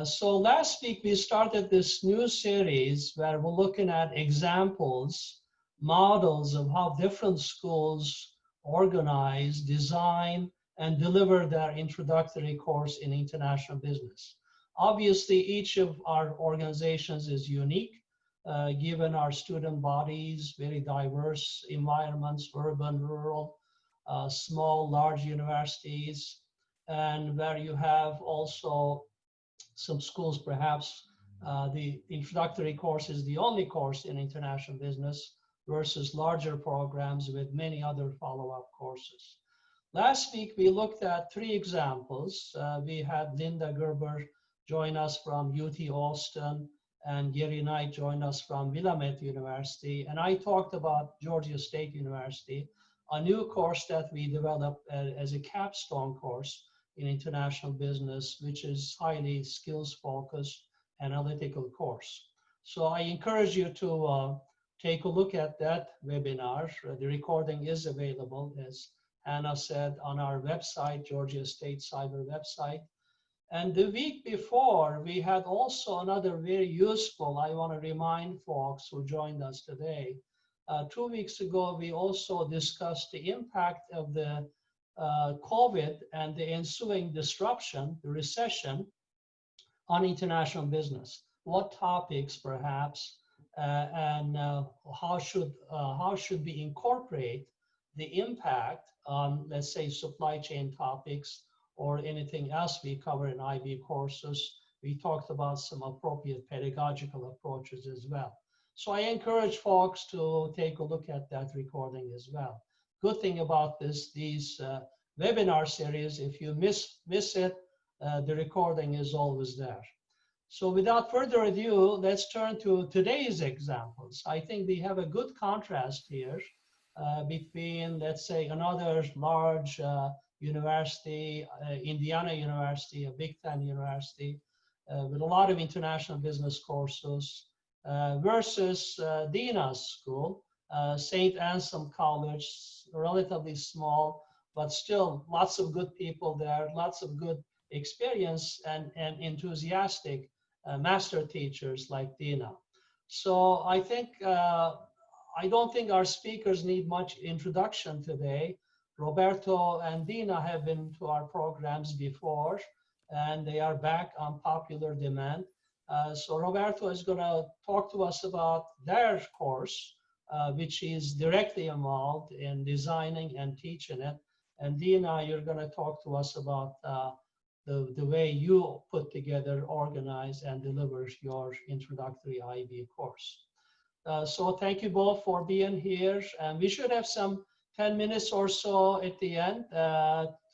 So last week we started this new series where we're looking at examples, models of how different schools organize, design, and deliver their introductory course in international business. Obviously, each of our organizations is unique, given our student bodies, very diverse environments, urban, rural, small, large universities, and where you have also some schools, perhaps the introductory course is the only course in international business versus larger programs with many other follow-up courses. Last week, we looked at 3 examples. We had Linda Gerber join us from UT Austin, and Gary Knight joined us from Willamette University. And I talked about Georgia State University, a new course that we developed as a capstone course in international business, which is highly skills-focused, analytical course. So I encourage you to take a look at that webinar. The recording is available, as Hannah said, on our website, Georgia State Cyber website. And the week before, we had also another very useful, I want to remind folks who joined us today. 2 weeks ago, we also discussed the impact of the COVID and the ensuing disruption, the recession, on international business. What topics, perhaps, and how should we incorporate the impact on, let's say, supply chain topics or anything else we cover in IB courses. We talked about some appropriate pedagogical approaches as well. So I encourage folks to take a look at that recording as well. Good thing about these webinar series, if you miss it, the recording is always there. So without further ado, let's turn to today's examples. I think we have a good contrast here between, let's say, another large university, Indiana University, a Big Ten university, with a lot of international business courses, versus Dina's school, St. Anselm College, relatively small, but still lots of good people there, lots of good experience and enthusiastic master teachers like Dina. So I think, I don't think our speakers need much introduction today. Roberto and Dina have been to our programs before, and they are back on popular demand. So Roberto is going to talk to us about their course, which is directly involved in designing and teaching it. And Dina, you're going to talk to us about the way you put together, organize, and deliver your introductory IB course. So thank you both for being here. And we should have some 10 minutes or so at the end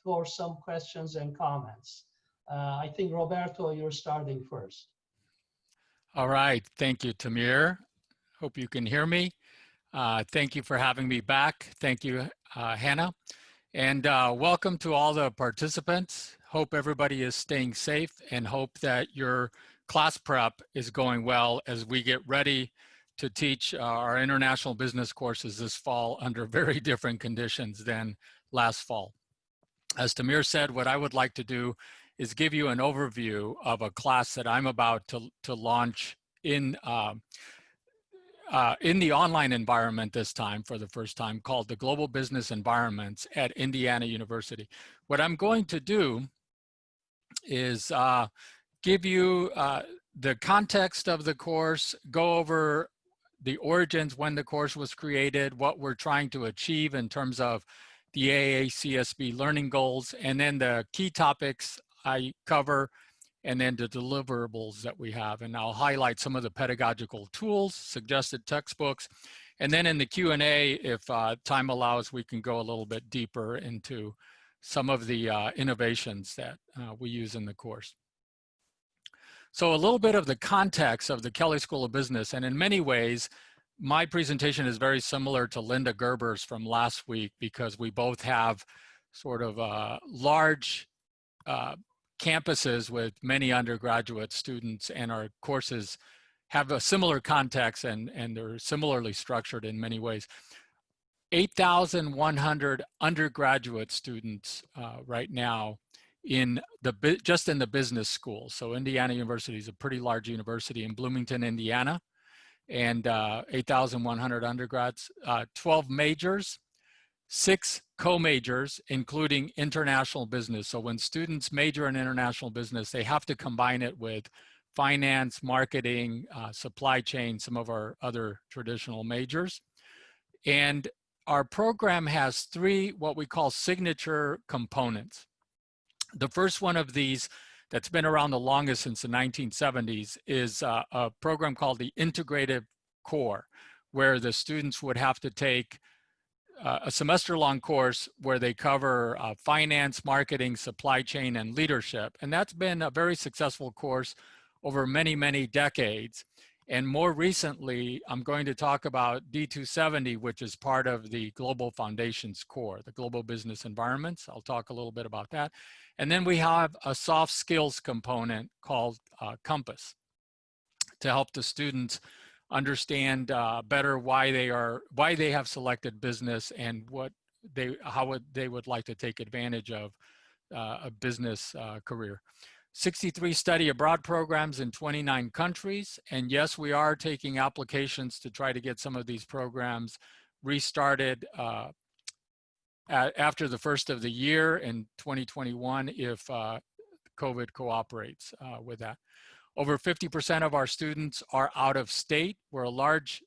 for some questions and comments. I think, Roberto, you're starting first. All right. Thank you, Tamir. Hope you can hear me. Thank you for having me back. Thank you, Hannah. And welcome to all the participants. Hope everybody is staying safe and hope that your class prep is going well as we get ready to teach our international business courses this fall under very different conditions than last fall. As Tamir said, what I would like to do is give you an overview of a class that I'm about to launch in the online environment this time for the first time, called the Global Business Environments at Indiana University. What I'm going to do is give you the context of the course, go over the origins, when the course was created, what we're trying to achieve in terms of the AACSB learning goals, and then the key topics I cover, and then the deliverables that we have. And I'll highlight some of the pedagogical tools, suggested textbooks, and then in the Q&A, if time allows, we can go a little bit deeper into some of the innovations that we use in the course. So a little bit of the context of the Kelley School of Business, and in many ways, my presentation is very similar to Linda Gerber's from last week because we both have sort of large campuses with many undergraduate students, and our courses have a similar context and they're similarly structured in many ways. 8,100 undergraduate students right now just in the business school. So Indiana University is a pretty large university in Bloomington, Indiana, and 8,100 undergrads, 12 majors, 6 co-majors, including international business. So when students major in international business, they have to combine it with finance, marketing, supply chain, some of our other traditional majors. And our program has 3 what we call signature components. The first one of these that's been around the longest since the 1970s is a program called the Integrative Core, where the students would have to take a semester-long course where they cover finance, marketing, supply chain, and leadership. And that's been a very successful course over many, many decades. And more recently, I'm going to talk about D270, which is part of the Global Foundations Core, the Global Business Environments. I'll talk a little bit about that. And then we have a soft skills component called Compass to help the students understand better why they have selected business and how they would like to take advantage of a business career. 63 study abroad programs in 29 countries. And yes, we are taking applications to try to get some of these programs restarted after the first of the year in 2021 if COVID cooperates with that. Over 50% of our students are out of state. We're a large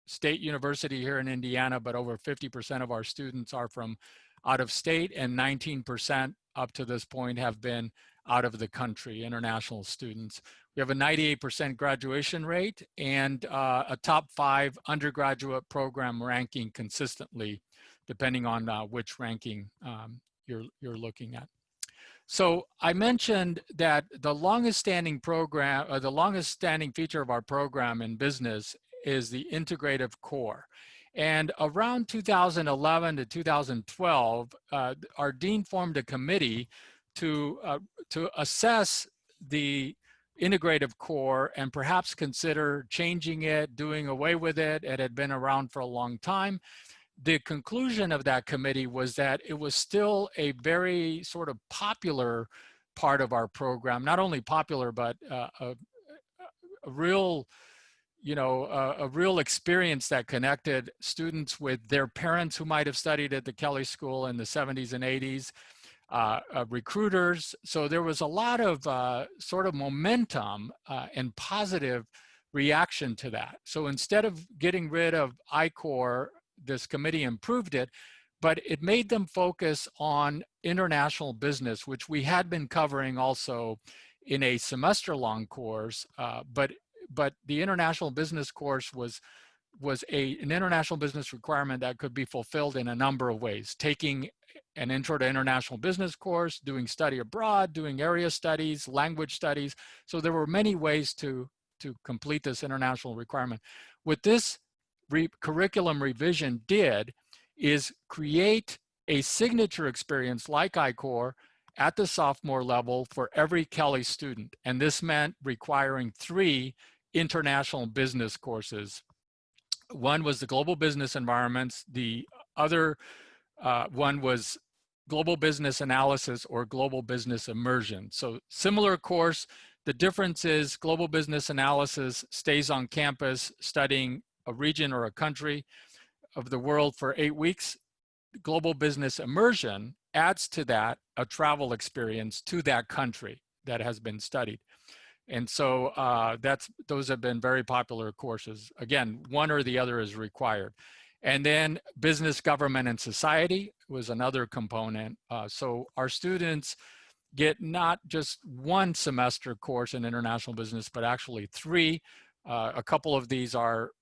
state university here in Indiana, but over 50% of our students are from out of state, and 19% up to this point have been out of the country, international students. We have a 98% graduation rate and a top 5 undergraduate program ranking consistently, depending on which ranking you're looking at. So I mentioned that the longest standing program, or the longest standing feature of our program in business is the integrative core. And around 2011 to 2012, our dean formed a committee to assess the integrative core and perhaps consider changing it, doing away with it. It had been around for a long time. The conclusion of that committee was that it was still a very sort of popular part of our program, not only popular, but a real, a real experience that connected students with their parents who might have studied at the Kelley School in the 70s and 80s, recruiters. So there was a lot of sort of momentum and positive reaction to that. So instead of getting rid of I-Core, this committee improved it, but it made them focus on international business, which we had been covering also in a semester-long course, but the international business course was an international business requirement that could be fulfilled in a number of ways. Taking an Intro to International Business course, doing study abroad, doing area studies, language studies. So there were many ways to complete this international requirement. With this curriculum revision is create a signature experience like I-Core at the sophomore level for every Kelley student. And this meant requiring 3 international business courses. One was the Global Business Environments. The other one was Global Business Analysis or Global Business Immersion. So similar course. The difference is Global Business Analysis stays on campus studying a region or a country of the world for 8 weeks. Global Business Immersion adds to that a travel experience to that country that has been studied. And so those have been very popular courses. Again, one or the other is required. And then Business, Government, and Society was another component. So our students get not just 1 semester course in international business, but actually 3. A couple of these are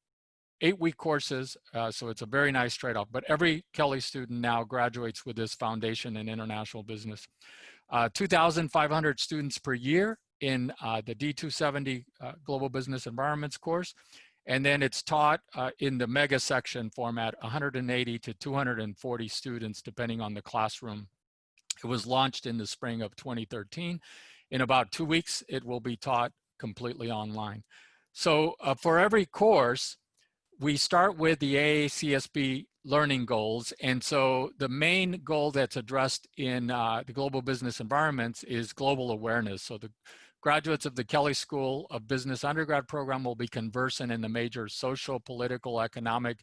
8-week courses, so it's a very nice trade-off. But every Kelley student now graduates with this foundation in international business. 2,500 students per year in the D270 Global Business Environments course. And then it's taught in the mega section format, 180 to 240 students, depending on the classroom. It was launched in the spring of 2013. In about 2 weeks, it will be taught completely online. So for every course, we start with the AACSB learning goals. And so the main goal that's addressed in the global business environments is global awareness. So the graduates of the Kelley School of Business undergrad program will be conversant in the major social, political, economic,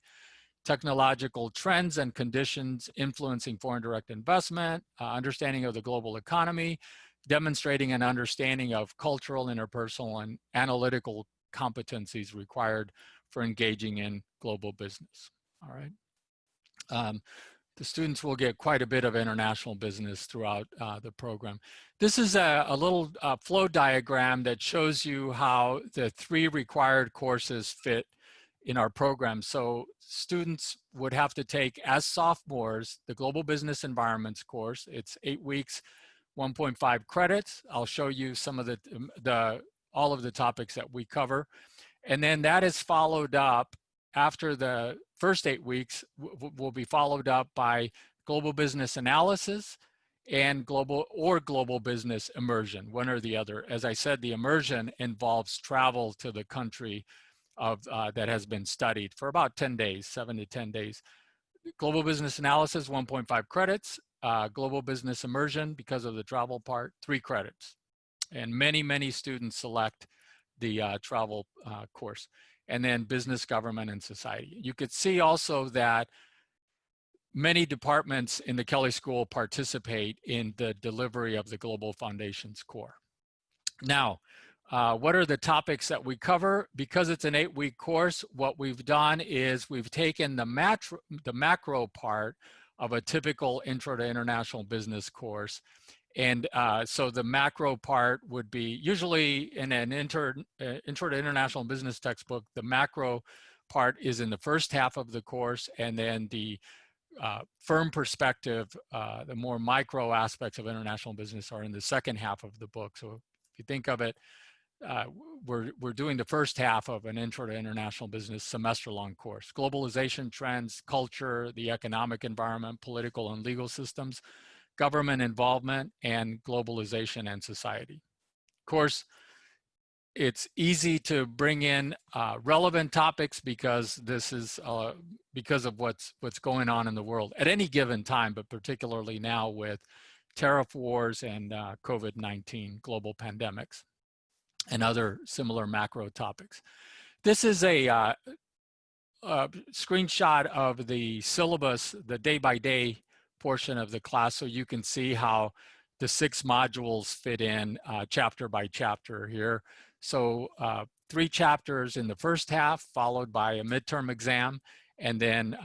technological trends and conditions influencing foreign direct investment, understanding of the global economy, demonstrating an understanding of cultural, interpersonal, and analytical competencies required for engaging in global business. All right. The students will get quite a bit of international business throughout the program. This is a little flow diagram that shows you how the 3 required courses fit in our program. So students would have to take, as sophomores, the Global Business Environments course. It's 8 weeks, 1.5 credits. I'll show you some of all of the topics that we cover. And then that is followed up after the first 8 weeks, will be followed up by global business analysis and global business immersion, one or the other. As I said, the immersion involves travel to the country that has been studied for about 10 days, 7 to 10 days. Global business analysis, 1.5 credits. Global business immersion, because of the travel part, 3 credits. And many, many students select the travel course. And then business, government, and society. You could see also that many departments in the Kelley School participate in the delivery of the Global Foundations core. Now, what are the topics that we cover? Because it's an 8-week course, what we've done is we've taken the macro part of a typical Intro to International Business course. And so the macro part would be usually in an Intro to International Business textbook, the macro part is in the first half of the course, and then the firm perspective, the more micro aspects of international business are in the second half of the book. So if you think of it, we're doing the first half of an Intro to International Business semester-long course. Globalization trends, culture, the economic environment, political and legal systems, government involvement, and globalization and society. Of course, it's easy to bring in relevant topics because this is because of what's going on in the world at any given time, but particularly now with tariff wars and COVID-19 global pandemics and other similar macro topics. This is a screenshot of the syllabus, the day-by-day portion of the class, so you can see how the 6 modules fit in chapter by chapter here. So 3 chapters in the first half, followed by a midterm exam, and then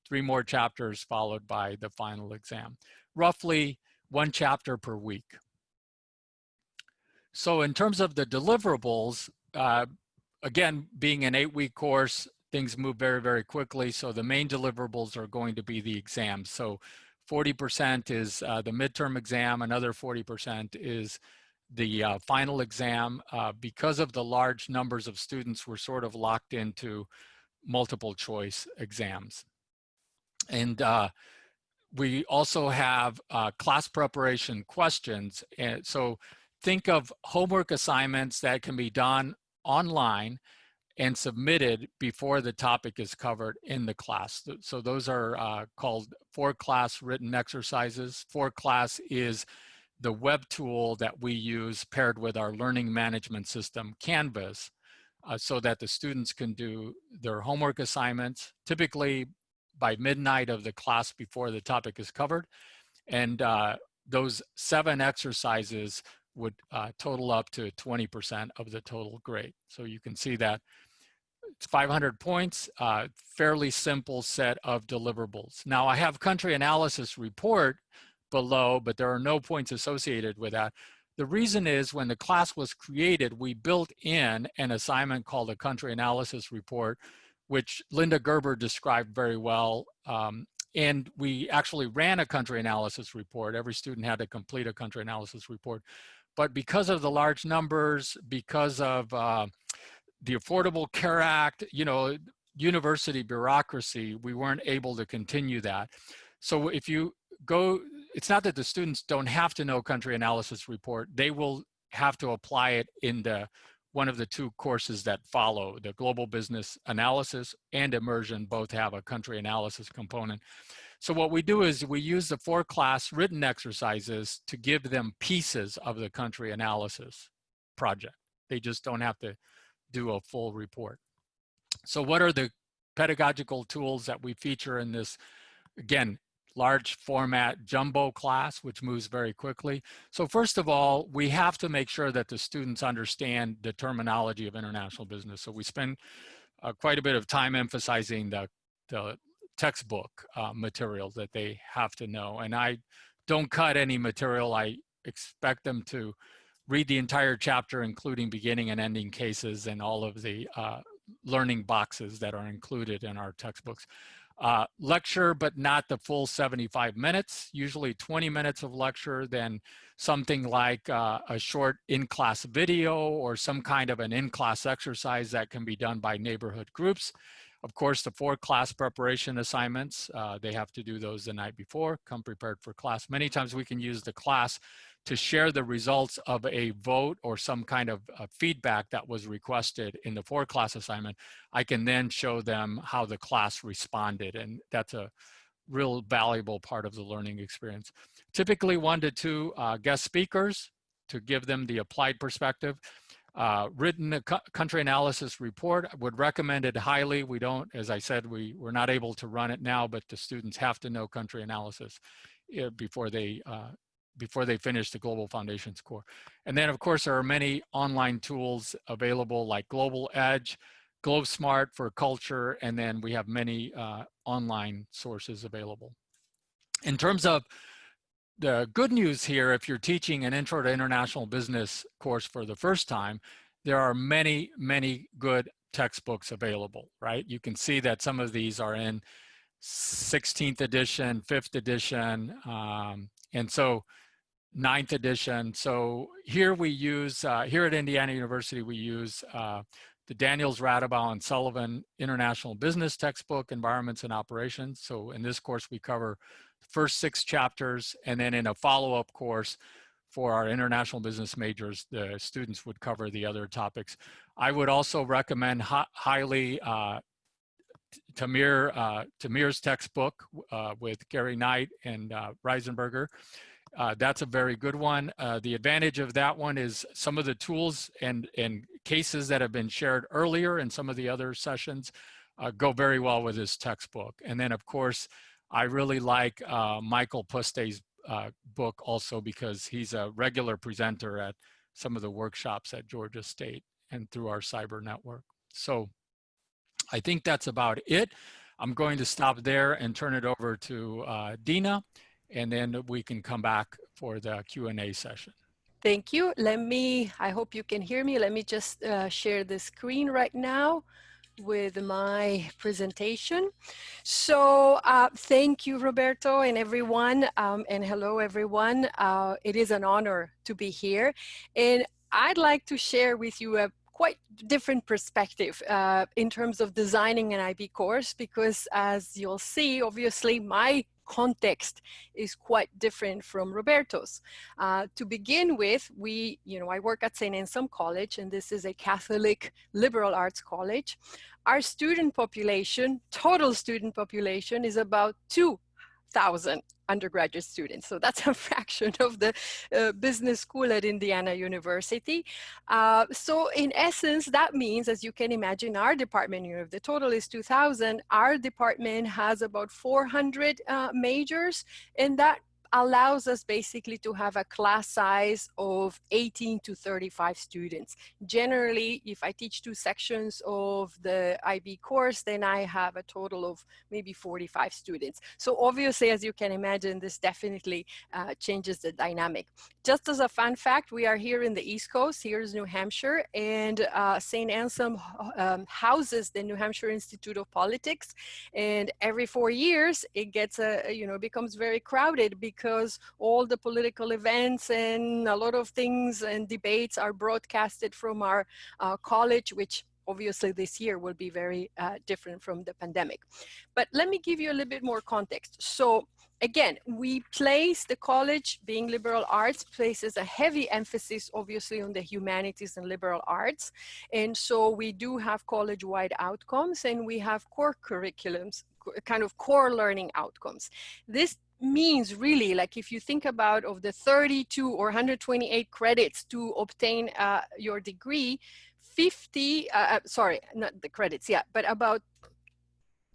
3 more chapters followed by the final exam. Roughly 1 chapter per week. So in terms of the deliverables, again, being an 8-week course, things move very, very quickly. So the main deliverables are going to be the exams. So 40% is the midterm exam, another 40% is the final exam. Because of the large numbers of students, we're sort of locked into multiple choice exams. And we also have class preparation questions. And so think of homework assignments that can be done online and submitted before the topic is covered in the class. So those are called 4-class written exercises. 4-class is the web tool that we use paired with our learning management system, Canvas, so that the students can do their homework assignments, typically by midnight of the class before the topic is covered. And those 7 exercises would total up to 20% of the total grade. So you can see that it's 500 points, fairly simple set of deliverables. Now I have country analysis report below, but there are no points associated with that. The reason is when the class was created, we built in an assignment called a country analysis report, which Linda Gerber described very well. And we actually ran a country analysis report. Every student had to complete a country analysis report. But because of the large numbers, because of the Affordable Care Act, you know, university bureaucracy, we weren't able to continue that. So if you go, it's not that the students don't have to know country analysis report, they will have to apply it in the one of the two courses that follow. The Global Business Analysis and Immersion both have a country analysis component. So what we do is we use the 4-class written exercises to give them pieces of the country analysis project. They just don't have to do a full report. So what are the pedagogical tools that we feature in this, again, large format jumbo class, which moves very quickly? So first of all, we have to make sure that the students understand the terminology of international business. So we spend quite a bit of time emphasizing the textbook material that they have to know. And I don't cut any material. I expect them to read the entire chapter, including beginning and ending cases and all of the learning boxes that are included in our textbooks. Lecture, but not the full 75 minutes, usually 20 minutes of lecture, then something like a short in-class video or some kind of an in-class exercise that can be done by neighborhood groups. Of course, the 4-class preparation assignments, they have to do those the night before, come prepared for class. Many times we can use the class to share the results of a vote or some kind of feedback that was requested in the 4-class assignment. I can then show them how the class responded, and that's a real valuable part of the learning experience. Typically 1 to 2 guest speakers to give them the applied perspective. Written country analysis report, I would recommend it highly. We don't, as I said, we're not able to run it now, but the students have to know country analysis before they finish the Global Foundations core. And then of course there are many online tools available like Global Edge, GlobeSmart for culture, and then we have many online sources available. In terms of the good news here, if you're teaching an Intro to International Business course for the first time, there are many, many good textbooks available, right? You can see that some of these are in 16th edition, 5th edition, and so 9th edition. So here we use, here at Indiana University, we use the Daniels, Radebaugh, and Sullivan International Business Textbook, Environments and Operations. So in this course, we cover the first 6 chapters, and then in a follow-up course for our international business majors, the students would cover the other topics. I would also recommend highly Tamir's textbook with Gary Knight and Reisenberger. That's a very good one. The advantage of that one is some of the tools and cases that have been shared earlier in some of the other sessions go very well with this textbook. And then of course, I really like Michael Puste's book also because he's a regular presenter at some of the workshops at Georgia State and through our cyber network. So I think that's about it. I'm going to stop there and turn it over to Dina, and then we can come back for the Q&A session. Thank you. I hope you can hear me. Let me just share the screen right now with my presentation. So thank you, Roberto, and everyone, and hello, everyone. It is an honor to be here. And I'd like to share with you a quite different perspective in terms of designing an IB course, because as you'll see, obviously my context is quite different from Roberto's. To begin with, I work at St. Anselm College, and this is a Catholic liberal arts college. Our student population, total student population, is about 2,000 undergraduate students. So that's a fraction of the business school at Indiana University. So in essence, that means, as you can imagine, our department, if the total is 2,000, our department has about 400 majors, and that allows us basically to have a class size of 18 to 35 students. Generally, if I teach 2 sections of the IB course, then I have a total of maybe 45 students. So obviously, as you can imagine, this definitely changes the dynamic. Just as a fun fact, we are here in the East Coast. Here's New Hampshire, and St. Anselm houses the New Hampshire Institute of Politics. And every 4 years, it gets becomes very crowded because all the political events and a lot of things and debates are broadcasted from our college, which obviously this year will be very different from the pandemic. But let me give you a little bit more context. So again, we place the college, being liberal arts, places a heavy emphasis obviously on the humanities and liberal arts. And so we do have college-wide outcomes, and we have core curriculums, kind of core learning outcomes. This means really, like if you think about of the 32 or 128 credits to obtain your degree, 50, sorry, not the credits, yeah, but about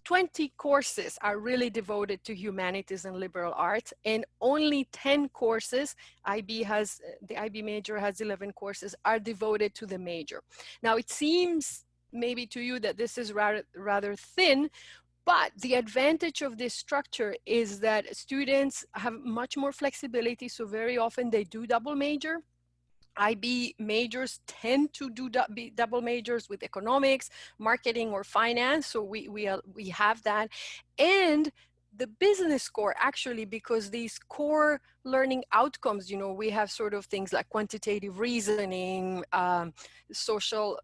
20 courses are really devoted to humanities and liberal arts, and only 10 courses, the IB major has 11 courses, are devoted to the major. Now it seems maybe to you that this is rather thin, but the advantage of this structure is that students have much more flexibility. So very often they do double major. IB majors tend to do double majors with economics, marketing, or finance. So we have that. And the business core, actually, because these core learning outcomes, you know, we have sort of things like quantitative reasoning, social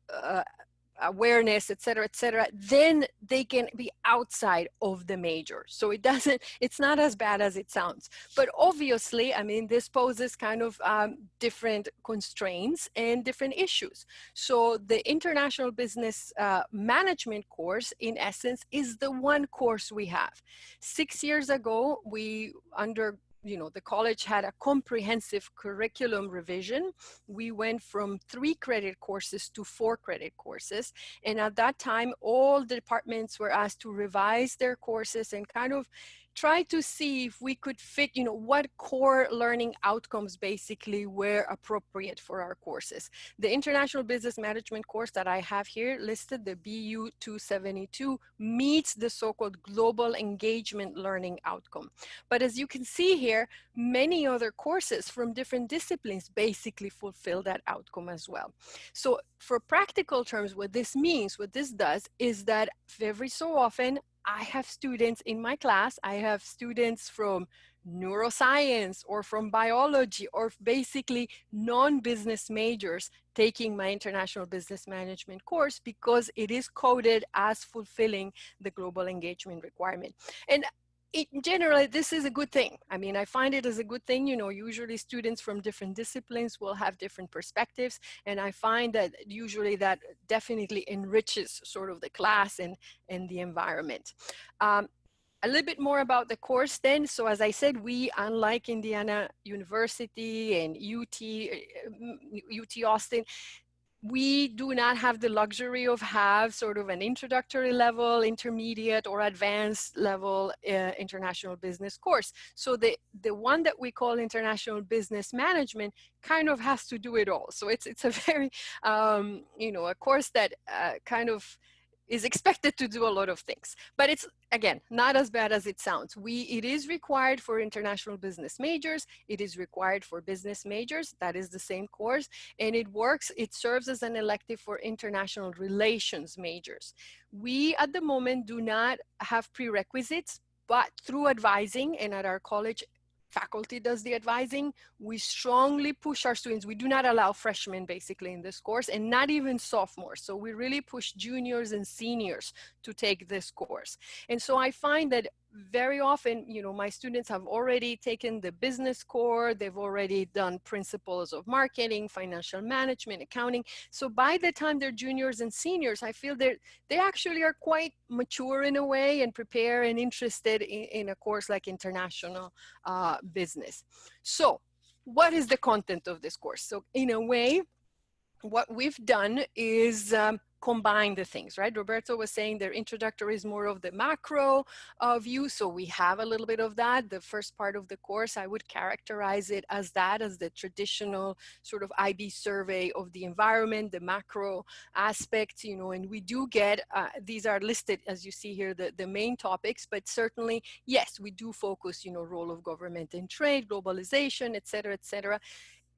awareness, et cetera, then they can be outside of the major. So it's not as bad as it sounds. But obviously, I mean, this poses kind of different constraints and different issues. So the International Business Management course, in essence, is the one course we have. 6 years ago, the college had a comprehensive curriculum revision. We went from 3 credit courses to 4 credit courses. And at that time, all the departments were asked to revise their courses and kind of try to see if we could fit, you know, what core learning outcomes basically were appropriate for our courses. The International Business Management course that I have here listed, the BU 272, meets the so-called global engagement learning outcome. But as you can see here, many other courses from different disciplines basically fulfill that outcome as well. So for practical terms, what this means, what this does, is that every so often, I have students in my class, I have students from neuroscience or from biology or basically non-business majors taking my International Business Management course because it is coded as fulfilling the global engagement requirement. And in general, this is a good thing. I mean, I find it as a good thing. You know, usually students from different disciplines will have different perspectives. And I find that usually that definitely enriches sort of the class and the environment. A little bit more about the course then. So as I said, we, unlike Indiana University and UT Austin, we do not have the luxury of have sort of an introductory level, intermediate, or advanced level international business course. So the one that we call International Business Management kind of has to do it all. So it's a very, a course that kind of is expected to do a lot of things, but it's, again, not as bad as it sounds. It is required for international business majors. It is required for business majors. That is the same course. And it serves as an elective for international relations majors. We, at the moment, do not have prerequisites, but through advising, and at our college, faculty does the advising, we strongly push our students. We do not allow freshmen basically in this course, and not even sophomores. So we really push juniors and seniors to take this course. And so I find that very often, my students have already taken the business core, they've already done principles of marketing, financial management, accounting. So by the time they're juniors and seniors, I feel that they actually are quite mature in a way and prepared and interested in a course like international business. So what is the content of this course? So in a way, what we've done is combine the things, right? Roberto was saying their introductory is more of the macro view. So we have a little bit of that. The first part of the course, I would characterize it as the traditional sort of IB survey of the environment, the macro aspects, and we do get, these are listed as you see here, the main topics, but certainly, yes, we do focus, role of government and trade, globalization, et cetera, et cetera.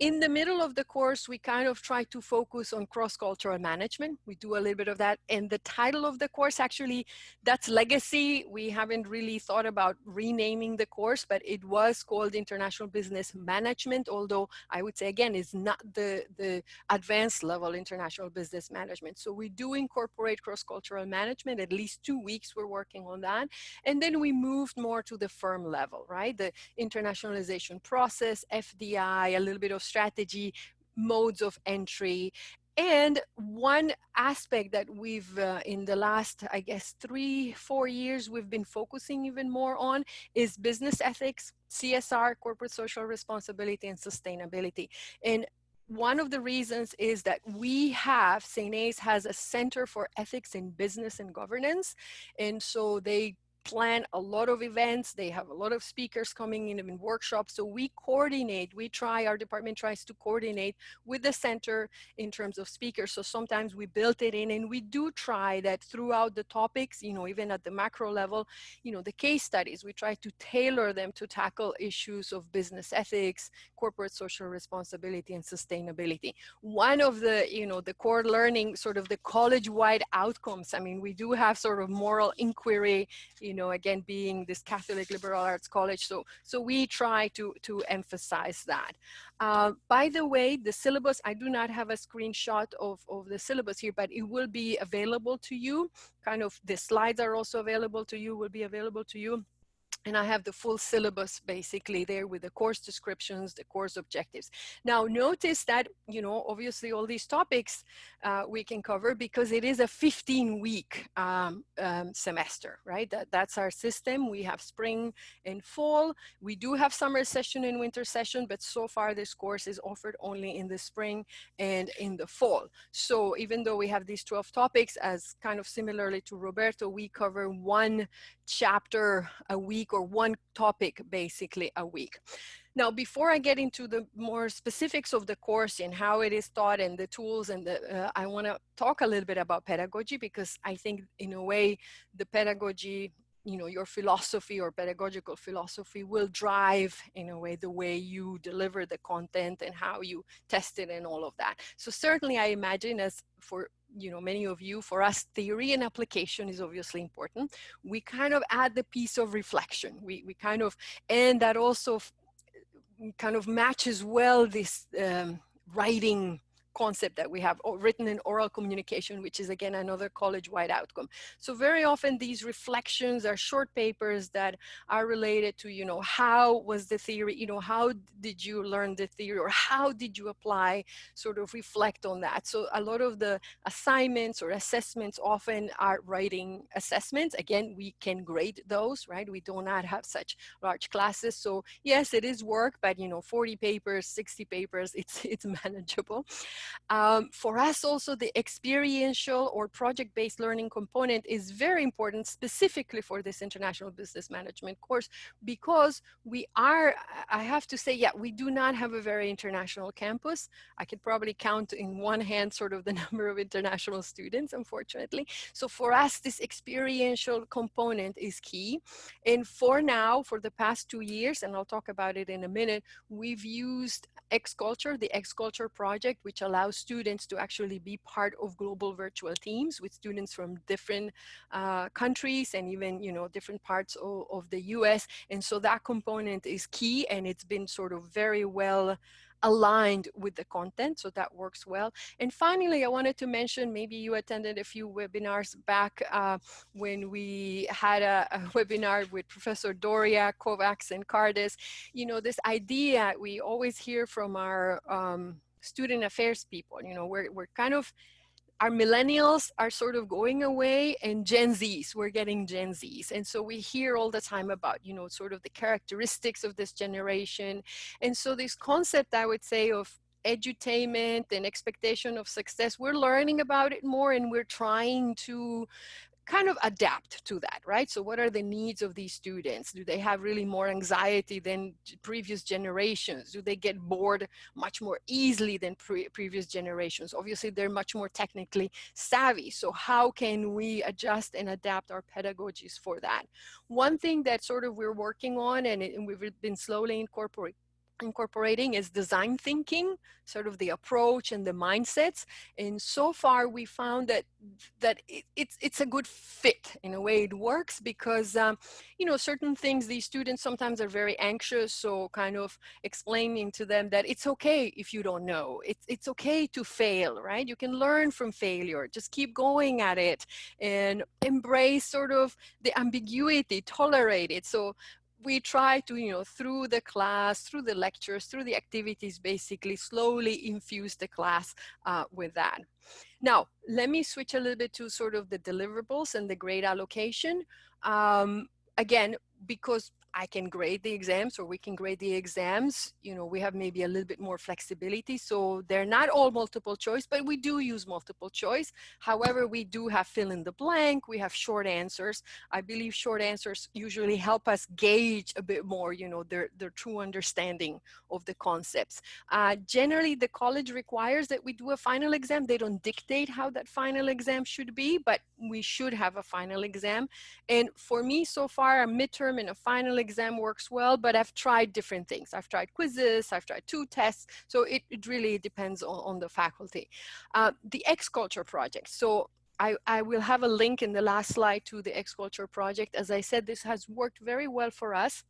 In the middle of the course, we kind of try to focus on cross-cultural management. We do a little bit of that. And the title of the course, actually, that's legacy. We haven't really thought about renaming the course, but it was called International Business Management, although I would say, again, it's not the advanced level international business management. So we do incorporate cross-cultural management. At least 2 weeks we're working on that. And then we moved more to the firm level, right? The internationalization process, FDI, a little bit of strategy, modes of entry. And one aspect that we've, in the last, I guess, 3-4 years, we've been focusing even more on is business ethics, CSR, corporate social responsibility, and sustainability. And one of the reasons is that we have, St. A's has a Center for Ethics in Business and Governance. And so they plan a lot of events. They have a lot of speakers coming in workshops. So we coordinate, our department tries to coordinate with the center in terms of speakers. So sometimes we built it in, and we do try that throughout the topics, even at the macro level, the case studies, we try to tailor them to tackle issues of business ethics, corporate social responsibility, and sustainability. One of the, the core learning, sort of the college-wide outcomes, I mean, we do have sort of moral inquiry, again, being this Catholic liberal arts college. So we try to emphasize that. By the way, the syllabus, I do not have a screenshot of the syllabus here, but it will be available to you. Kind of the slides are also available to you, will be available to you. And I have the full syllabus basically there with the course descriptions, the course objectives. Now notice that, obviously all these topics we can cover because it is a 15-week semester, right? That's our system. We have spring and fall. We do have summer session and winter session, but so far this course is offered only in the spring and in the fall. So even though we have these 12 topics, as kind of similarly to Roberto, we cover one chapter a week or one topic basically a week. Now, before I get into the more specifics of the course and how it is taught and the tools, and I want to talk a little bit about pedagogy, because I think in a way the pedagogy, your philosophy or pedagogical philosophy will drive in a way the way you deliver the content and how you test it and all of that. So certainly I imagine, as for many of you, for us, theory and application is obviously important. We kind of add the piece of reflection. We kind of, and that also kind of matches well this writing concept that we have, written and oral communication, which is again another college-wide outcome. So very often these reflections are short papers that are related to, how was the theory, how did you learn the theory, or how did you apply, sort of reflect on that. So a lot of the assignments or assessments often are writing assessments. Again, we can grade those, right? We do not have such large classes. So yes, it is work, but 40 papers, 60 papers, it's manageable. For us also, the experiential or project-based learning component is very important, specifically for this international business management course, because we are, I have to say, yeah, we do not have a very international campus. I could probably count in one hand sort of the number of international students, unfortunately. So for us, this experiential component is key. And for now, for the past 2 years, and I'll talk about it in a minute, we've used X-Culture, the X-Culture project, which allows students to actually be part of global virtual teams with students from different countries and even, different parts of the US. And so that component is key, and it's been sort of very well aligned with the content, so that works well. And finally, I wanted to mention, maybe you attended a few webinars back when we had a webinar with Professor Doria, Kovacs, and Cardis. This idea we always hear from our student affairs people, we're kind of, our millennials are sort of going away, and Gen Zs, we're getting Gen Zs. And so we hear all the time about, sort of the characteristics of this generation. And so this concept, I would say, of edutainment and expectation of success, we're learning about it more, and we're trying to kind of adapt to that, right? So what are the needs of these students? Do they have really more anxiety than previous generations? Do they get bored much more easily than previous generations? Obviously, they're much more technically savvy. So how can we adjust and adapt our pedagogies for that? One thing that sort of we're working on, and we've been slowly incorporating is design thinking, sort of the approach and the mindsets. And so far we found that it's a good fit. In a way it works because you know, certain things these students sometimes are very anxious, so kind of explaining to them that it's okay if you don't know, it's okay to fail, right? You can learn from failure, just keep going at it and embrace sort of the ambiguity, tolerate it. So we try to, you know, through the class, through the lectures, through the activities, basically slowly infuse the class with that. Now, let me switch a little bit to sort of the deliverables and the grade allocation. Again, because I can grade the exams, or we can grade the exams, you know, we have maybe a little bit more flexibility. So they're not all multiple choice, but we do use multiple choice. However, we do have fill in the blank, we have short answers. I believe short answers usually help us gauge a bit more, you know, their true understanding of the concepts. Generally, the college requires that we do a final exam. They don't dictate how that final exam should be, but we should have a final exam. And for me, so far, a midterm and a final exam works well, but I've tried different things. I've tried quizzes, I've tried 2 tests. So it really depends on the faculty. The X-Culture project. So I will have a link in the last slide to the X-Culture project. As I said, this has worked very well for us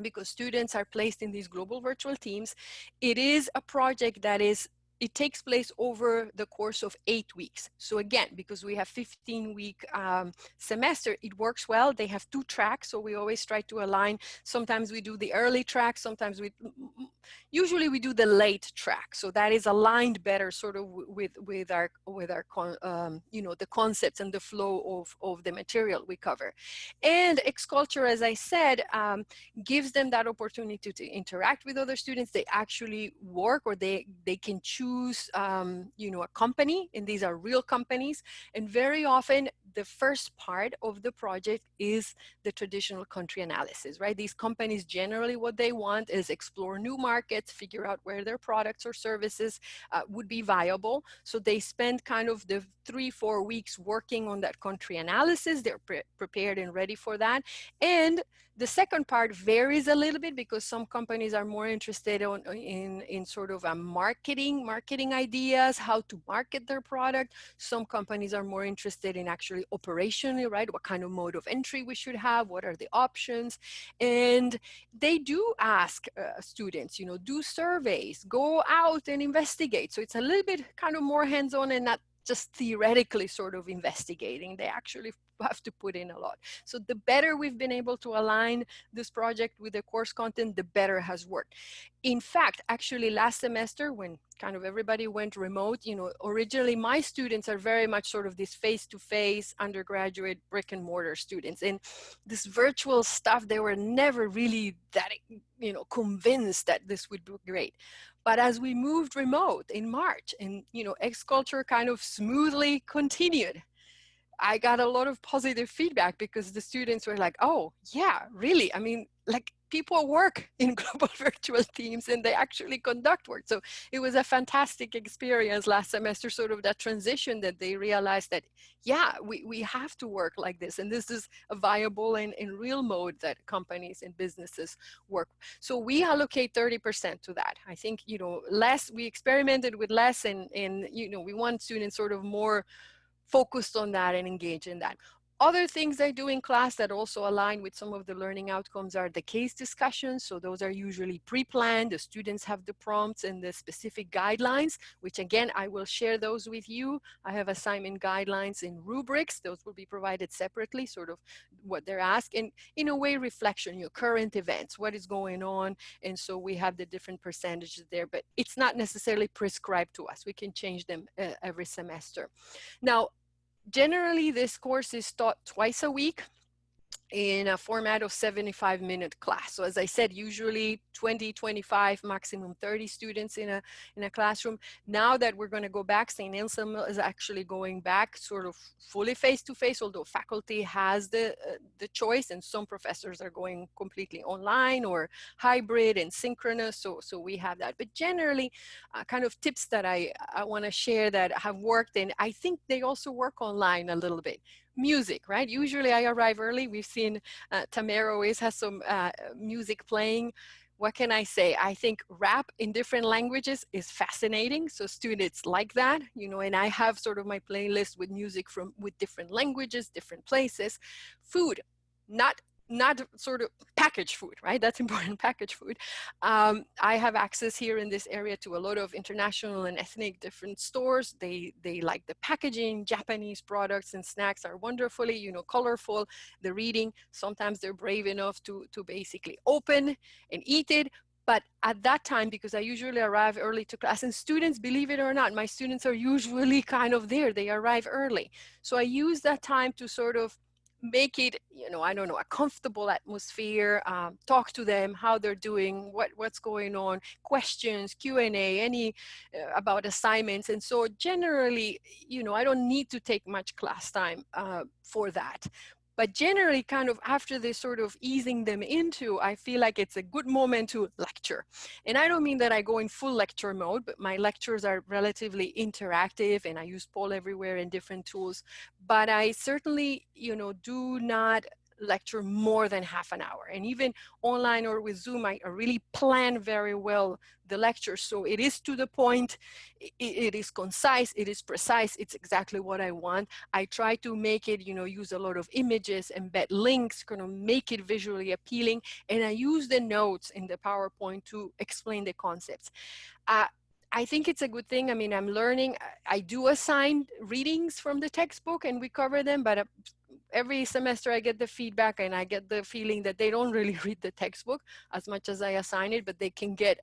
because students are placed in these global virtual teams. It is a project that it takes place over the course of 8 weeks. So again, because we have 15-week semester, it works well. They have 2 tracks, so we always try to align. Sometimes we do the early track, sometimes usually we do the late track. So that is aligned better sort of with our you know, the concepts and the flow of the material we cover. And X-Culture, as I said, gives them that opportunity to interact with other students. They actually work, or they can choose you know, a company, and these are real companies. And very often the first part of the project is the traditional country analysis, right? These companies generally what they want is explore new markets, figure out where their products or services would be viable. So they spend kind of the 3-4 weeks working on that country analysis. They're prepared and ready for that. And the second part varies a little bit because some companies are more interested in sort of a marketing ideas, how to market their product. Some companies are more interested in actually operationally, right? What kind of mode of entry we should have, what are the options? And they do ask students, you know, do surveys, go out and investigate. So it's a little bit kind of more hands-on and not just theoretically sort of investigating. They actually have to put in a lot. So the better we've been able to align this project with the course content, the better it has worked. In fact, actually last semester when kind of everybody went remote, you know, originally my students are very much sort of this face-to-face undergraduate brick and mortar students. And this virtual stuff, they were never really that, you know, convinced that this would be great. But as we moved remote in March and, you know, X-Culture kind of smoothly continued, I got a lot of positive feedback because the students were like, oh, yeah, really? I mean, like people work in global virtual teams and they actually conduct work. So it was a fantastic experience last semester, sort of that transition that they realized that, yeah, we have to work like this. And this is a viable and in real mode that companies and businesses work. So we allocate 30% to that. I think, you know, we experimented with less and, you know, we want students sort of more focused on that and engage in that. Other things I do in class that also align with some of the learning outcomes are the case discussions. So those are usually pre-planned. The students have the prompts and the specific guidelines, which again, I will share those with you. I have assignment guidelines and rubrics. Those will be provided separately, sort of what they're asked. And in a way, reflection, your current events, what is going on. And so we have the different percentages there, but it's not necessarily prescribed to us. We can change them every semester. Now, generally, this course is taught twice a week in a format of 75-minute class. So as I said, usually 20, 25, maximum 30 students in a classroom. Now that we're going to go back, St. Anselm is actually going back sort of fully face-to-face, although faculty has the choice, and some professors are going completely online or hybrid and synchronous. So we have that. But generally, kind of tips that I want to share that have worked, and I think they also work online a little bit. Music, right? Usually I arrive early. We've seen Tamara always has some music playing. what can I say? I think rap in different languages is fascinating. So students like that, you know, and I have sort of my playlist with music with different languages, different places. Food, not sort of packaged food, right? That's important, packaged food. I have access here in this area to a lot of international and ethnic different stores. They like the packaging. Japanese products and snacks are wonderfully, you know, colorful. The reading, sometimes they're brave enough to basically open and eat it. But at that time, because I usually arrive early to class, and students, believe it or not, my students are usually kind of there. They arrive early. So I use that time to sort of make it, you know, I don't know, a comfortable atmosphere, talk to them, how they're doing, what's going on, questions, Q&A, any about assignments. And so generally, you know, I don't need to take much class time for that. But generally, kind of after this sort of easing them into, I feel like it's a good moment to lecture. And I don't mean that I go in full lecture mode, but my lectures are relatively interactive and I use poll everywhere and different tools. But I certainly, you know, do not lecture more than half an hour. And even online or with Zoom, I really plan very well the lecture. So it is to the point, it is concise, it is precise, it's exactly what I want. I try to make it, you know, use a lot of images, embed links, kind of make it visually appealing. And I use the notes in the PowerPoint to explain the concepts. I think it's a good thing. I mean, I'm learning, I do assign readings from the textbook and we cover them, but every semester I get the feedback and I get the feeling that they don't really read the textbook as much as I assign it, but they can get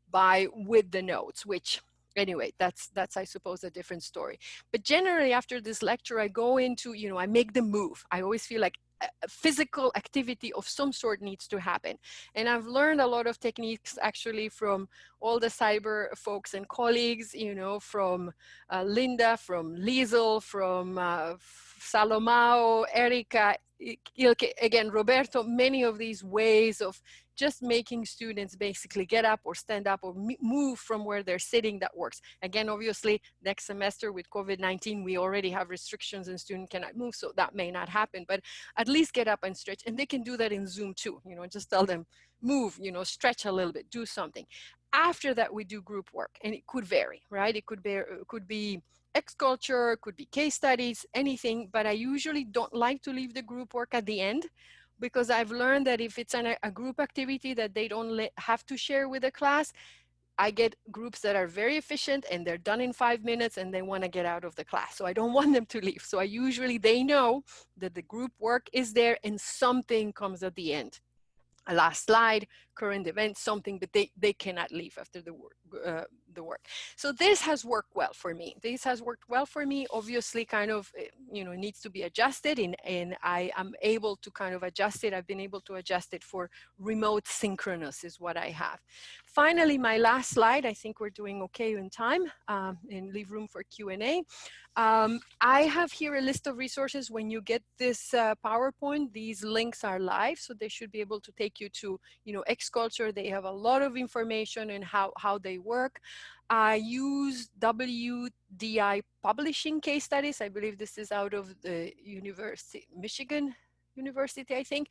by with the notes, which anyway, that's I suppose a different story. But generally after this lecture, I go into, you know, I make the move. I always feel like a physical activity of some sort needs to happen. And I've learned a lot of techniques actually from all the cyber folks and colleagues, you know, from Linda, from Liesel, from Salomao, Erica, Ilke, again, Roberto, many of these ways of just making students basically get up or stand up or move from where they're sitting, that works. Again, obviously, next semester with COVID-19, we already have restrictions and students cannot move, so that may not happen, but at least get up and stretch. And they can do that in Zoom too, you know, just tell them, move, you know, stretch a little bit, do something. After that, we do group work, and it could vary, right? It could be X-culture, could be case studies, anything, but I usually don't like to leave the group work at the end, because I've learned that if it's a group activity that they don't have to share with the class, I get groups that are very efficient and they're done in 5 minutes and they want to get out of the class. So I don't want them to leave. So I usually, they know that the group work is there and something comes at the end. A last slide, current event, something, but they cannot leave after the work. So this has worked well for me. This has worked well for me. Obviously, kind of, you know, needs to be adjusted, and I am able to kind of adjust it. I've been able to adjust it for remote synchronous is what I have. Finally, my last slide. I think we're doing okay in time, and leave room for Q&A. I have here a list of resources. When you get this PowerPoint, these links are live, so they should be able to take you to, you know, X-culture. They have a lot of information and how they work. I use WDI publishing case studies. I believe this is out of the Michigan University, I think.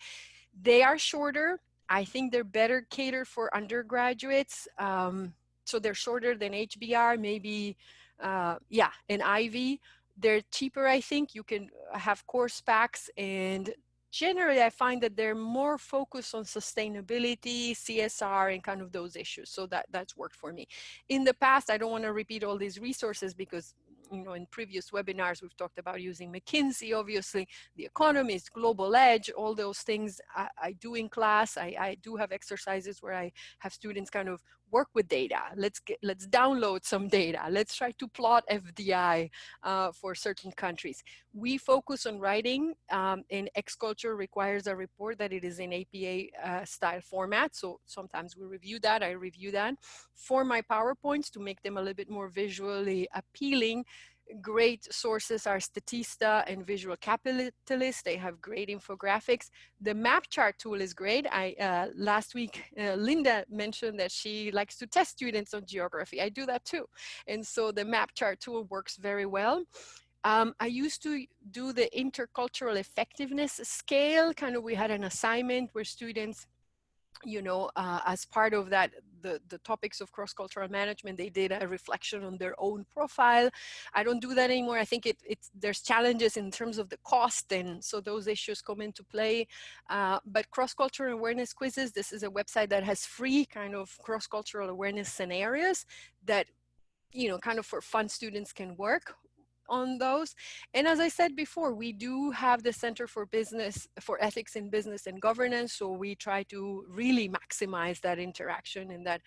They are shorter. I think they're better catered for undergraduates. So they're shorter than HBR, maybe, yeah, an Ivy. They're cheaper, I think. You can have course packs, and generally I find that they're more focused on sustainability, CSR, and kind of those issues. So that's worked for me. In the past, I don't want to repeat all these resources because, you know, in previous webinars, we've talked about using McKinsey, obviously, The Economist, Global Edge, all those things I do in class. I do have exercises where I have students kind of work with data. Let's download some data. Let's try to plot FDI for certain countries. We focus on writing, and X-culture requires a report that it is in APA style format. So sometimes we review that, I review that. For my PowerPoints, to make them a little bit more visually appealing, great sources are Statista and Visual Capitalist. They have great infographics. The map chart tool is great. Last week, Linda mentioned that she likes to test students on geography. I do that too. And so the map chart tool works very well. I used to do the intercultural effectiveness scale. Kind of, we had an assignment where students you know, as part of that, the topics of cross-cultural management, they did a reflection on their own profile. I don't do that anymore. I think there's challenges in terms of the cost, and so those issues come into play. But cross-cultural awareness quizzes, this is a website that has free kind of cross-cultural awareness scenarios that, you know, kind of for fun students can work on those. And as I said before, we do have the Center for Ethics in Business and Governance. So we try to really maximize that interaction, and that,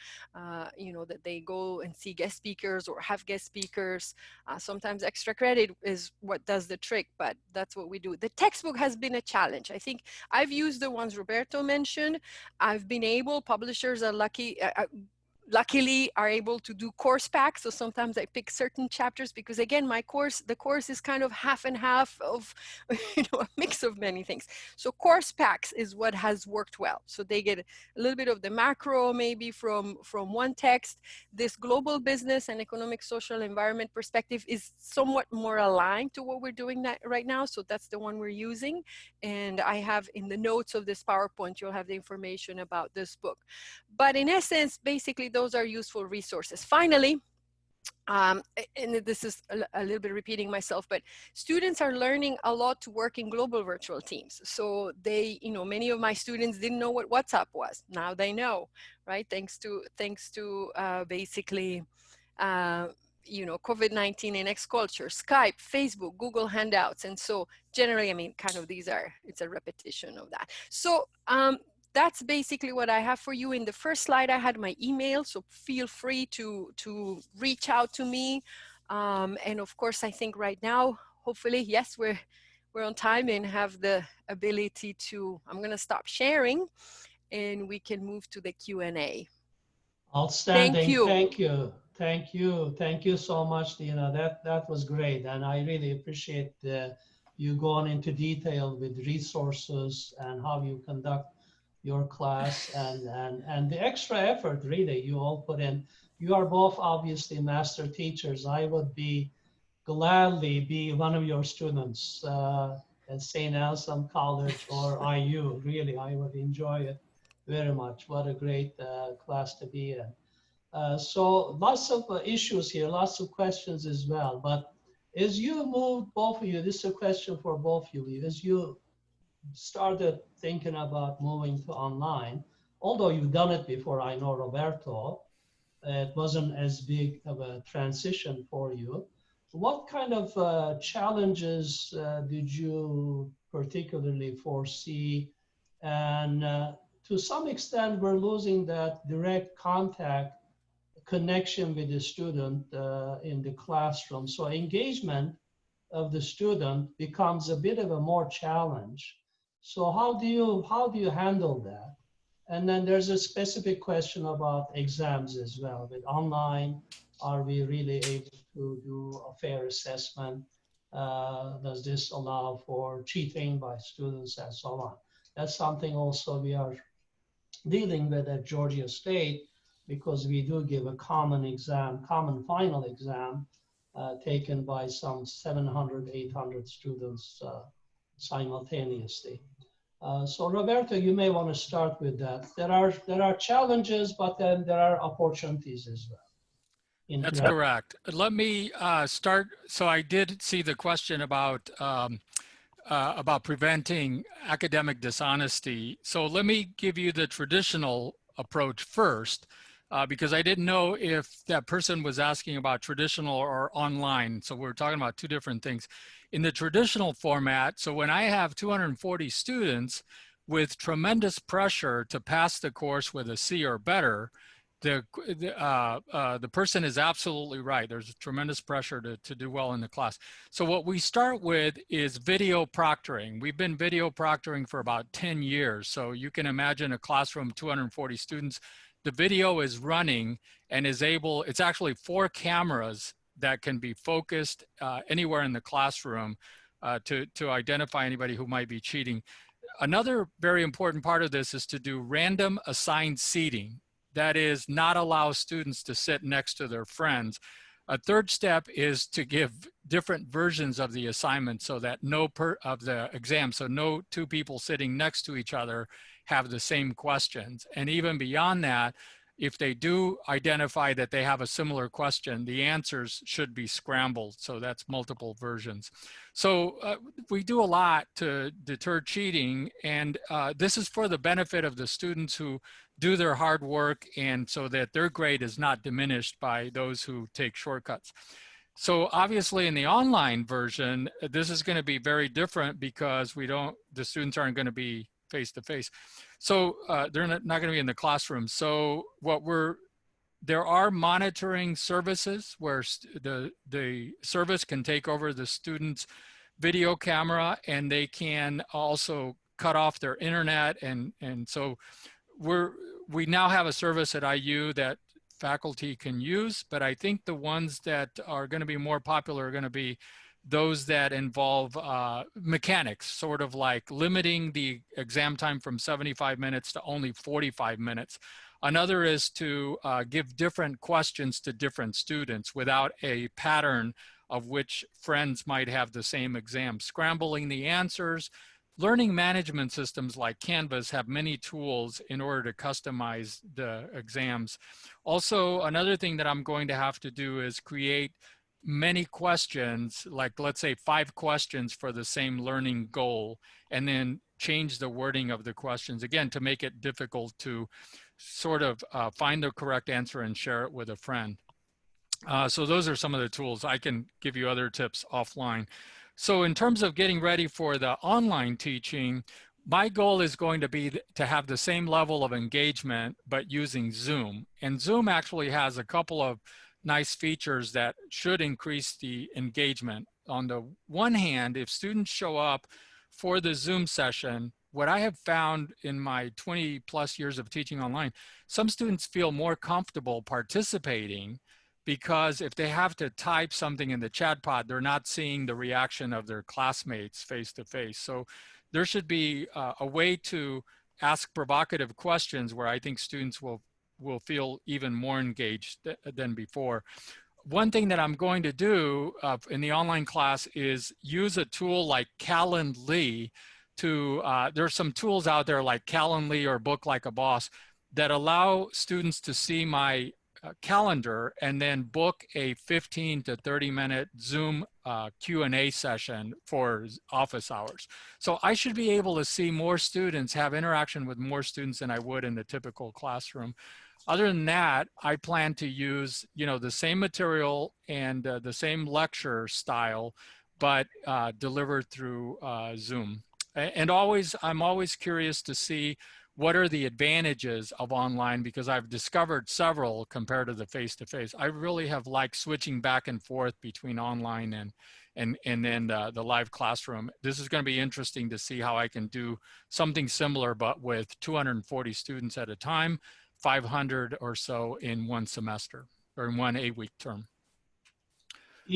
you know, that they go and see guest speakers or have guest speakers. Sometimes extra credit is what does the trick, but that's what we do. The textbook has been a challenge. I think I've used the ones Roberto mentioned. I've been able, publishers are luckily are able to do course packs. So sometimes I pick certain chapters because, again, the course is kind of half and half of, you know, a mix of many things. So course packs is what has worked well. So they get a little bit of the macro maybe from one text. This global business and economic, social, environment perspective is somewhat more aligned to what we're doing right now. So that's the one we're using. And I have in the notes of this PowerPoint, you'll have the information about this book. But in essence, basically, those are useful resources. Finally, and this is a little bit repeating myself, but students are learning a lot to work in global virtual teams. So they, you know, many of my students didn't know what WhatsApp was. Now they know, right? Thanks to basically, you know, COVID-19 and X culture, Skype, Facebook, Google Hangouts. And so generally, I mean, kind of it's a repetition of that. So that's basically what I have for you. In the first slide, I had my email, so feel free to reach out to me. And of course, I think right now, hopefully, yes, we're on time and have the ability to, I'm gonna stop sharing and we can move to the Q&A. Outstanding. Thank you. Thank you. Thank you. Thank you so much, Dina. That was great. And I really appreciate you going into detail with resources and how you conduct your class and the extra effort really you all put in. You are both obviously master teachers. I would gladly be one of your students at St. Anselm College or IU. Really, I would enjoy it very much. What a great class to be in. So lots of issues here, lots of questions as well. But as you moved, both of you, this is a question for both of you, as you started thinking about moving to online, although you've done it before, I know, Roberto, it wasn't as big of a transition for you. What kind of challenges did you particularly foresee? And to some extent, we're losing that direct contact connection with the student in the classroom. So engagement of the student becomes a bit of a more challenge. So how do you handle that? And then there's a specific question about exams as well. With online, are we really able to do a fair assessment? Does this allow for cheating by students and so on? That's something also we are dealing with at Georgia State, because we do give a common exam, common final exam, taken by some 700, 800 students simultaneously. So Roberto, you may want to start with that. There are challenges, but then there are opportunities as well. That's correct. Let me start. So I did see the question about preventing academic dishonesty. So let me give you the traditional approach first, because I didn't know if that person was asking about traditional or online. So we're talking about two different things. In the traditional format, so when I have 240 students with tremendous pressure to pass the course with a C or better, the person is absolutely right. There's tremendous pressure to do well in the class. So what we start with is video proctoring. We've been video proctoring for about 10 years. So you can imagine a classroom, 240 students. The video is running and it's actually 4 cameras that can be focused anywhere in the classroom to identify anybody who might be cheating. Another very important part of this is to do random assigned seating. That is, not allow students to sit next to their friends. A third step is to give different versions of the assignment so that no two people sitting next to each other have the same questions. And even beyond that, if they do identify that they have a similar question, the answers should be scrambled. So that's multiple versions. So we do a lot to deter cheating, and this is for the benefit of the students who do their hard work, and so that their grade is not diminished by those who take shortcuts. So obviously in the online version, this is going to be very different because the students aren't going to be face-to-face. So they're not going to be in the classroom. So there are monitoring services where the service can take over the student's video camera, and they can also cut off their internet. And so we now have a service at IU that faculty can use, but I think the ones that are going to be more popular are going to be those that involve mechanics, sort of like limiting the exam time from 75 minutes to only 45 minutes. Another is to give different questions to different students without a pattern of which friends might have the same exam. Scrambling the answers. Learning management systems like Canvas have many tools in order to customize the exams. Also, another thing that I'm going to have to do is create many questions, like let's say 5 questions for the same learning goal, and then change the wording of the questions, again, to make it difficult to sort of find the correct answer and share it with a friend. So those are some of the tools. I can give you other tips offline. So in terms of getting ready for the online teaching, my goal is going to be to have the same level of engagement, but using Zoom. And Zoom actually has a couple of nice features that should increase the engagement. On the one hand, if students show up for the Zoom session, what I have found in my 20+ years of teaching online, some students feel more comfortable participating because if they have to type something in the chat pod, they're not seeing the reaction of their classmates face to face. So there should be a way to ask provocative questions where I think students will feel even more engaged than before. One thing that I'm going to do in the online class is use a tool like Calendly there's some tools out there like Calendly or Book Like a Boss that allow students to see my calendar and then book a 15 to 30-minute Zoom Q&A session for office hours. So I should be able to see more students, have interaction with more students than I would in the typical classroom. Other than that, I plan to use, the same material and the same lecture style, but delivered through Zoom. And I'm always curious to see what are the advantages of online, because I've discovered several compared to the face-to-face. I really have liked switching back and forth between online and then the live classroom. This is going to be interesting to see how I can do something similar, but with 240 students at a time, 500 or so in one semester, or in one 8-week term.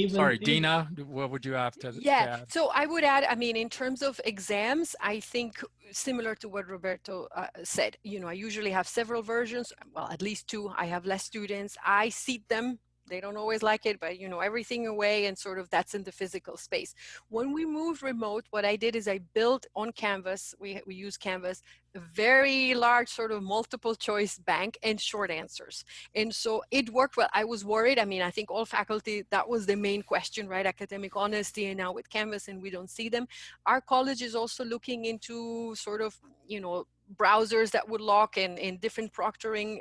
Sorry, Dina, what would you have to add? So I would add, in terms of exams, I think similar to what Roberto said, I usually have several versions, well, at least 2. I have less students. I seat them. They don't always like it, but everything away, and sort of that's in the physical space. When we moved remote, what I did is I built on Canvas, we use Canvas, a very large sort of multiple choice bank and short answers. And so it worked well. I was worried. I think all faculty, that was the main question, right? Academic honesty, and now with Canvas and we don't see them. Our college is also looking into sort of, browsers that would lock and different proctoring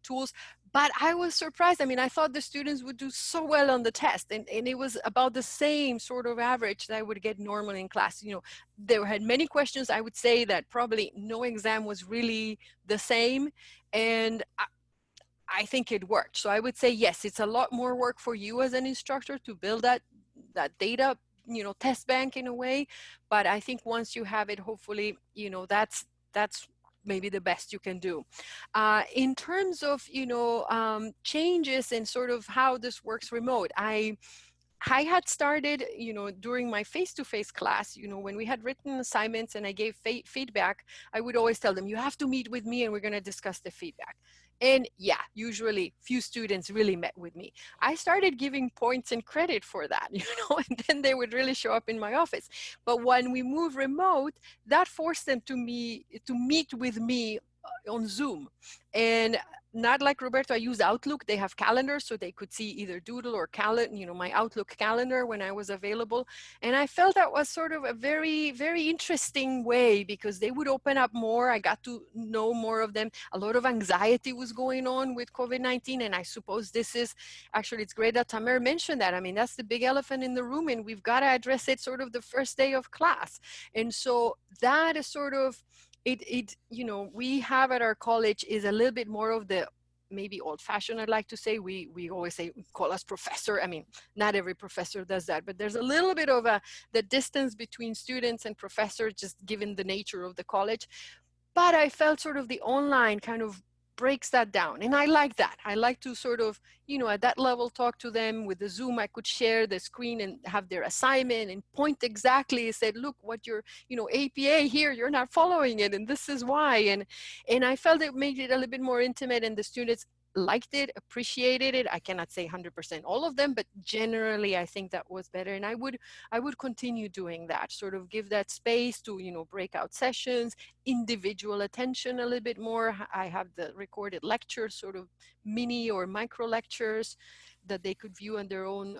tools. But I was surprised. I thought the students would do so well on the test, and it was about the same sort of average that I would get normally in class. There had many questions. I would say that probably no exam was really the same, and I think it worked. So I would say, yes, it's a lot more work for you as an instructor to build that data, test bank in a way. But I think once you have it, hopefully, that's maybe the best you can do. In terms of, changes and sort of how this works remote, I I had started, you know, during my face-to-face class, you know, when we had written assignments and I gave feedback, I would always tell them, you have to meet with me and we're going to discuss the feedback. And yeah, usually few students really met with me. I started giving points and credit for that, you know, and then they would really show up in my office. But when we moved remote, that forced them to meet with me on Zoom. And not like Roberto, I use Outlook. They have calendars, so they could see either Doodle or calendar, you know, my Outlook calendar when I was available. And I felt that was sort of a very, very interesting way because they would open up more. I got to know more of them. A lot of anxiety was going on with COVID-19. And I suppose this is, actually, it's great that Tamer mentioned that. I mean, that's the big elephant in the room and we've got to address it sort of the first day of class. And so that is sort of, you know, we have at our college is a little bit more of the maybe old-fashioned, I'd like to say. We always say, call us professor. I mean, not every professor does that, but there's a little bit of the distance between students and professors, just given the nature of the college. But I felt sort of the online kind of breaks that down. And I like that. I like to sort of, you know, at that level, talk to them. With the Zoom, I could share the screen and have their assignment and point exactly, said, look, what your, you know, APA here, you're not following it. And this is why. And I felt it made it a little bit more intimate and the students liked it, appreciated it. I cannot say 100% all of them, but generally I think that was better. And I would continue doing that, sort of give that space to, you know, breakout sessions, individual attention a little bit more. I have the recorded lectures, sort of mini or micro lectures that they could view on their own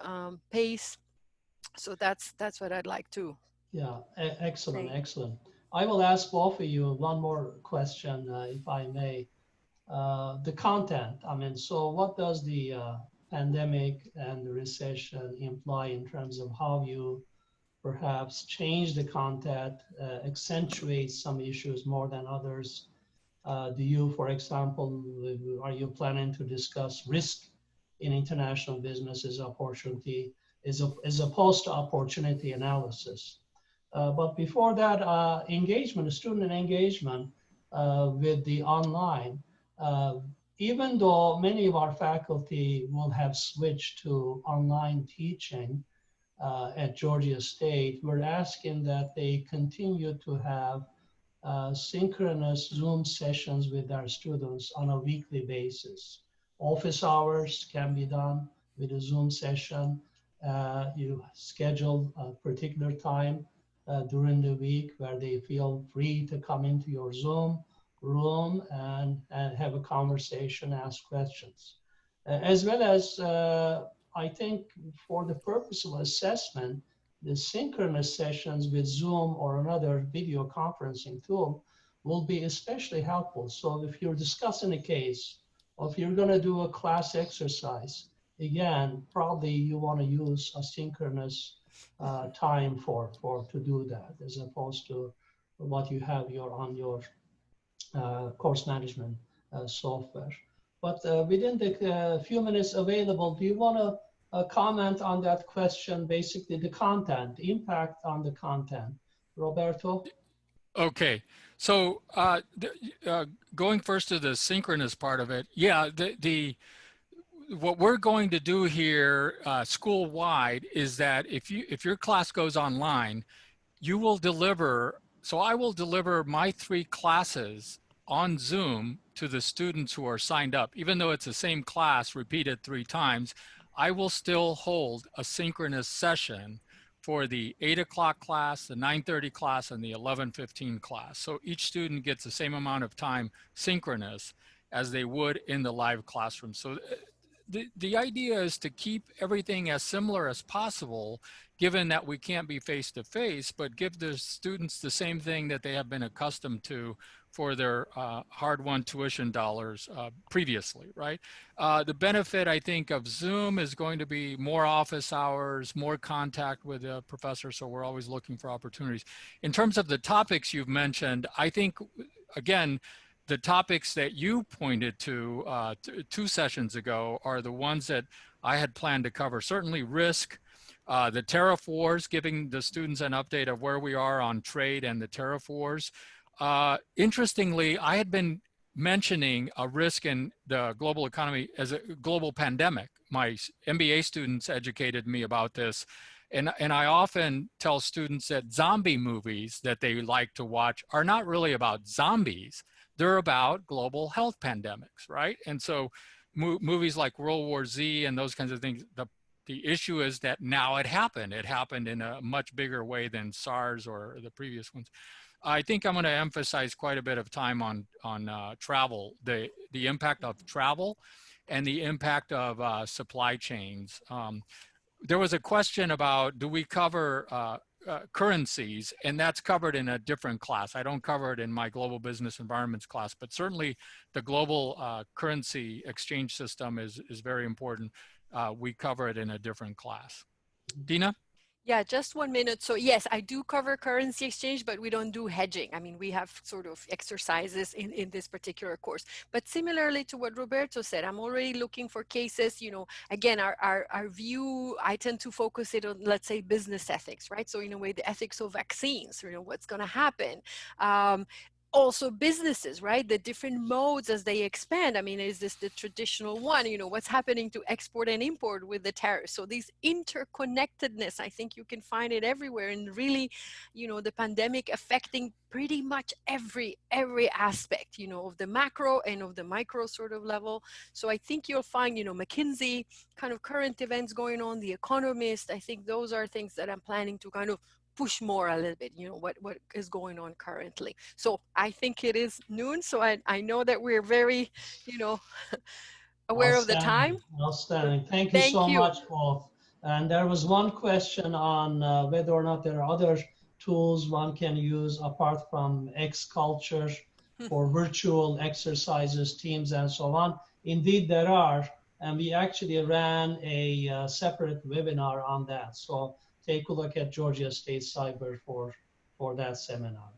pace. So that's what I'd like to. Yeah, excellent, say. excellent. I will ask both of you one more question, if I may. The content, I mean, so what does the pandemic and the recession imply in terms of how you perhaps change the content, accentuate some issues more than others? Do you, for example, are you planning to discuss risk in international business as opportunity, as opposed to opportunity analysis? But before that, engagement, student engagement with the online, even though many of our faculty will have switched to online teaching at Georgia State, we're asking that they continue to have synchronous Zoom sessions with our students on a weekly basis. Office hours can be done with a Zoom session. You schedule a particular time during the week where they feel free to come into your Zoom room and have a conversation, ask questions. As well as, I think for the purpose of assessment, the synchronous sessions with Zoom or another video conferencing tool will be especially helpful. So if you're discussing a case, or if you're gonna do a class exercise, again, probably you wanna use a synchronous time to do that, as opposed to what you have on your course management software. But within the few minutes available, do you want to comment on that question, basically the content, impact on the content? Roberto? Okay, so going first to the synchronous part of it, yeah, what we're going to do here school-wide is that if your class goes online, you will deliver, so I will deliver my 3 classes on Zoom to the students who are signed up. Even though it's the same class repeated 3 times, I will still hold a synchronous session for the 8 o'clock class, the 9:30 class, and the 11:15 class. So each student gets the same amount of time synchronous as they would in the live classroom. So the idea is to keep everything as similar as possible, given that we can't be face-to-face, but give the students the same thing that they have been accustomed to for their hard-won tuition dollars previously, right? The benefit, I think, of Zoom is going to be more office hours, more contact with the professor, so we're always looking for opportunities. In terms of the topics you've mentioned, I think, again, the topics that you pointed to 2 sessions ago are the ones that I had planned to cover. Certainly risk, the tariff wars, giving the students an update of where we are on trade and the tariff wars. Interestingly, I had been mentioning a risk in the global economy as a global pandemic. My MBA students educated me about this. And I often tell students that zombie movies that they like to watch are not really about zombies. They're about global health pandemics, right? And so movies like World War Z and those kinds of things, the issue is that now it happened. It happened in a much bigger way than SARS or the previous ones. I think I'm going to emphasize quite a bit of time on travel, the impact of travel and the impact of supply chains. There was a question about, do we cover currencies? And that's covered in a different class. I don't cover it in my global business environments class, but certainly the global currency exchange system is very important. We cover it in a different class. Dina? Yeah, just 1 minute. So yes, I do cover currency exchange, but we don't do hedging. I mean, we have sort of exercises in this particular course. But similarly to what Roberto said, I'm already looking for cases, you know, again, our view, I tend to focus it on, let's say, business ethics, right? So in a way, the ethics of vaccines, you know, what's going to happen. Also businesses, right? The different modes as they expand. I mean, is this the traditional one? You know, what's happening to export and import with the tariffs? So these interconnectedness, I think you can find it everywhere, and really, you know, the pandemic affecting pretty much every aspect, you know, of the macro and of the micro sort of level. So I think you'll find, you know, McKinsey, kind of current events going on, The Economist. I think those are things that I'm planning to kind of push more a little bit, you know, what is going on currently. So I think it is noon, so I know that we're very, you know, aware of the time. Outstanding. Thank you so much, both. And there was one question on whether or not there are other tools one can use apart from X culture for virtual exercises, teams, and so on. Indeed, there are. And we actually ran a separate webinar on that. So take a look at Georgia State Cyber for that seminar.